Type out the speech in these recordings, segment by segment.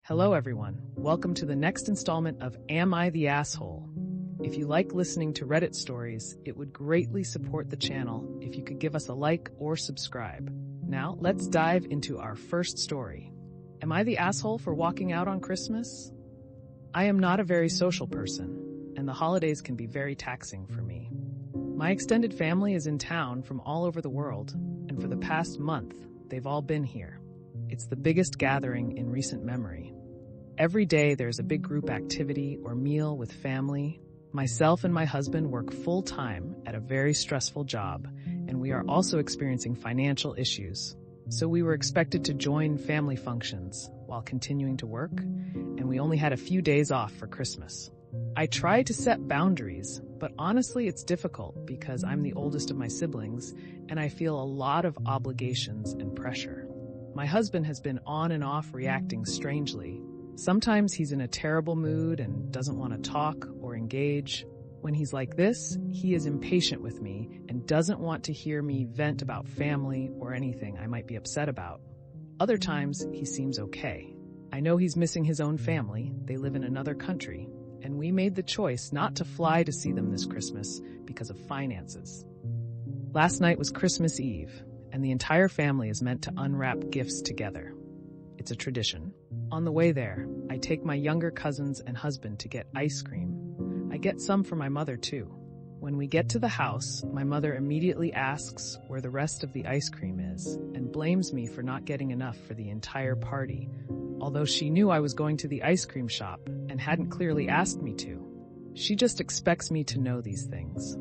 Hello everyone, welcome to the next installment of Am I the Asshole? If you like listening to Reddit stories, it would greatly support the channel if you could give us a like or subscribe. Now, let's dive into our first story. Am I the asshole for walking out on Christmas? I am not a very social person, and the holidays can be very taxing for me. My extended family is in town from all over the world, and for the past month, they've all been here. It's the biggest gathering in recent memory. Every day there's a big group activity or meal with family. Myself and my husband work full-time at a very stressful job, and we are also experiencing financial issues. So we were expected to join family functions while continuing to work, and we only had a few days off for Christmas. I try to set boundaries, but honestly it's difficult because I'm the oldest of my siblings, and I feel a lot of obligations and pressure. My husband has been on and off reacting strangely. Sometimes he's in a terrible mood and doesn't want to talk or engage. When he's like this, he is impatient with me and doesn't want to hear me vent about family or anything I might be upset about. Other times, he seems okay. I know he's missing his own family. They live in another country, and we made the choice not to fly to see them this Christmas because of finances. Last night was Christmas Eve, and the entire family is meant to unwrap gifts together. It's a tradition. On the way there, I take my younger cousins and husband to get ice cream. I get some for my mother too. When we get to the house, my mother immediately asks where the rest of the ice cream is and blames me for not getting enough for the entire party, although she knew I was going to the ice cream shop and hadn't clearly asked me to. She just expects me to know these things.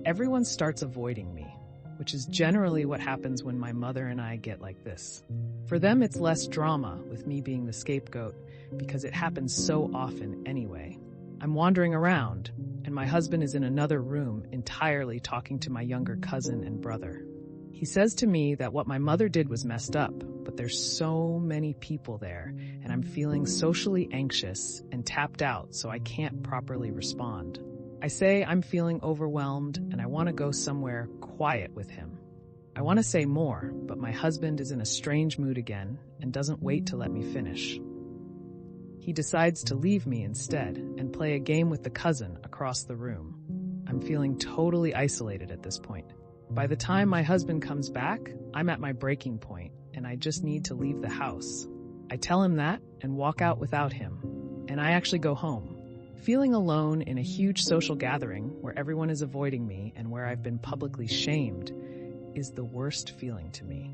Everyone starts avoiding me, which is generally what happens when my mother and I get like this. For them, it's less drama with me being the scapegoat because it happens so often anyway. I'm wandering around, and my husband is in another room entirely talking to my younger cousin and brother. He says to me that what my mother did was messed up, but there's so many people there, and I'm feeling socially anxious and tapped out, so I can't properly respond. I say I'm feeling overwhelmed and I want to go somewhere quiet with him. I want to say more, but my husband is in a strange mood again and doesn't wait to let me finish. He decides to leave me instead and play a game with the cousin across the room. I'm feeling totally isolated at this point. By the time my husband comes back, I'm at my breaking point and I just need to leave the house. I tell him that and walk out without him, and I actually go home. Feeling alone in a huge social gathering where everyone is avoiding me and where I've been publicly shamed is the worst feeling to me.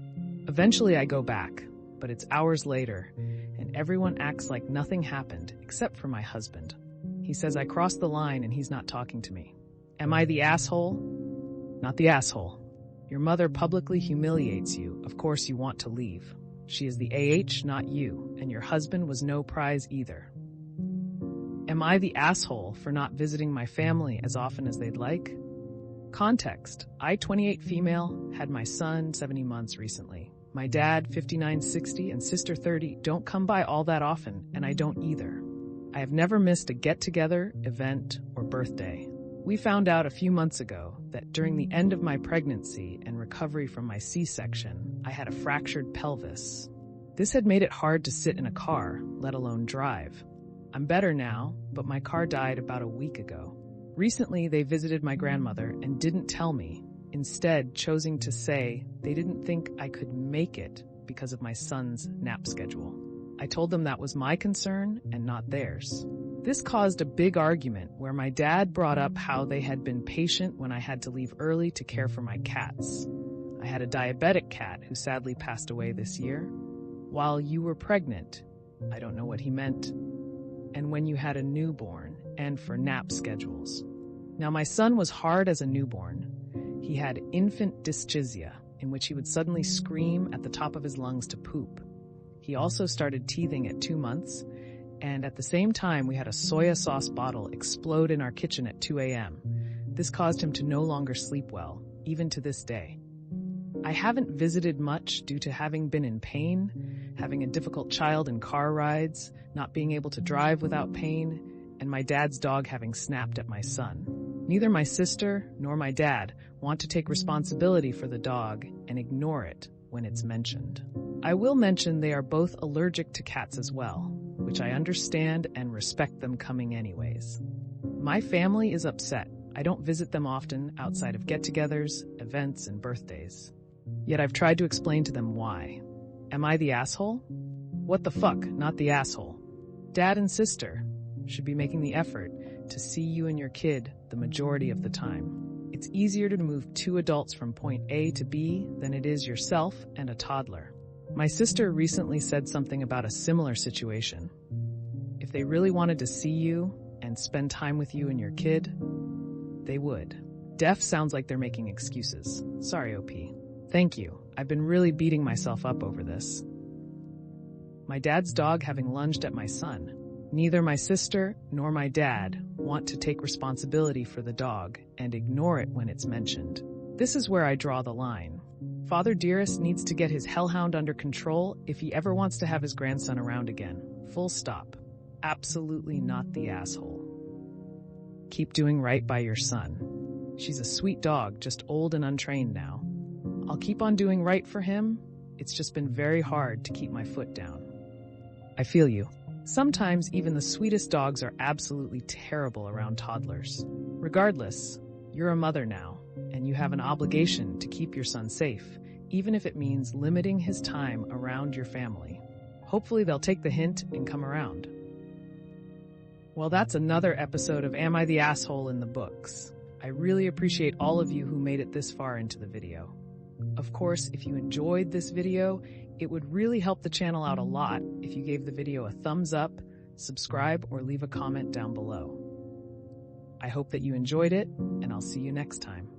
Eventually I go back, but it's hours later, and everyone acts like nothing happened except for my husband. He says I crossed the line and he's not talking to me. Am I the asshole? Not the asshole. Your mother publicly humiliates you. Of course you want to leave. She is the AH, not you, and your husband was no prize either. Am I the asshole for not visiting my family as often as they'd like? Context: I, 28 female, had my son 70 months recently. My dad, 59-60, and sister 30 don't come by all that often, and I don't either. I have never missed a get-together, event, or birthday. We found out a few months ago that during the end of my pregnancy and recovery from my C-section, I had a fractured pelvis. This had made it hard to sit in a car, let alone drive. I'm better now, but my car died about a week ago. Recently, they visited my grandmother and didn't tell me, instead choosing to say they didn't think I could make it because of my son's nap schedule. I told them that was my concern and not theirs. This caused a big argument where my dad brought up how they had been patient when I had to leave early to care for my cats. I had a diabetic cat who sadly passed away this year. While you were pregnant, I don't know what he meant. And when you had a newborn, and for nap schedules. Now my son was hard as a newborn. He had infant dyschizia, in which he would suddenly scream at the top of his lungs to poop. He also started teething at 2 months, and at the same time we had a soya sauce bottle explode in our kitchen at 2 a.m. This caused him to no longer sleep well, even to this day. I haven't visited much due to having been in pain, having a difficult child in car rides, not being able to drive without pain, and my dad's dog having snapped at my son. Neither my sister nor my dad want to take responsibility for the dog and ignore it when it's mentioned. I will mention they are both allergic to cats as well. which I understand and respect them coming anyways. My family is upset. I don't visit them often outside of get-togethers, events, and birthdays. Yet I've tried to explain to them why. Am I the asshole? What the fuck, not the asshole. Dad and sister should be making the effort to see you and your kid the majority of the time. It's easier to move two adults from point A to B than it is yourself and a toddler. My sister recently said something about a similar situation. If they really wanted to see you and spend time with you and your kid, they would. Def sounds like they're making excuses. Sorry, OP. Thank you. I've been really beating myself up over this. My dad's dog having lunged at my son. Neither my sister nor my dad want to take responsibility for the dog and ignore it when it's mentioned. This is where I draw the line. Father Dearest needs to get his hellhound under control if he ever wants to have his grandson around again. Full stop. Absolutely not the asshole. Keep doing right by your son. She's a sweet dog, just old and untrained now. I'll keep on doing right for him. It's just been very hard to keep my foot down. I feel you. Sometimes even the sweetest dogs are absolutely terrible around toddlers. Regardless, you're a mother now, and you have an obligation to keep your son safe, even if it means limiting his time around your family. Hopefully they'll take the hint and come around. Well, that's another episode of Am I the Asshole in the books. I really appreciate all of you who made it this far into the video. Of course, if you enjoyed this video, it would really help the channel out a lot if you gave the video a thumbs up, subscribe, or leave a comment down below. I hope that you enjoyed it, and I'll see you next time.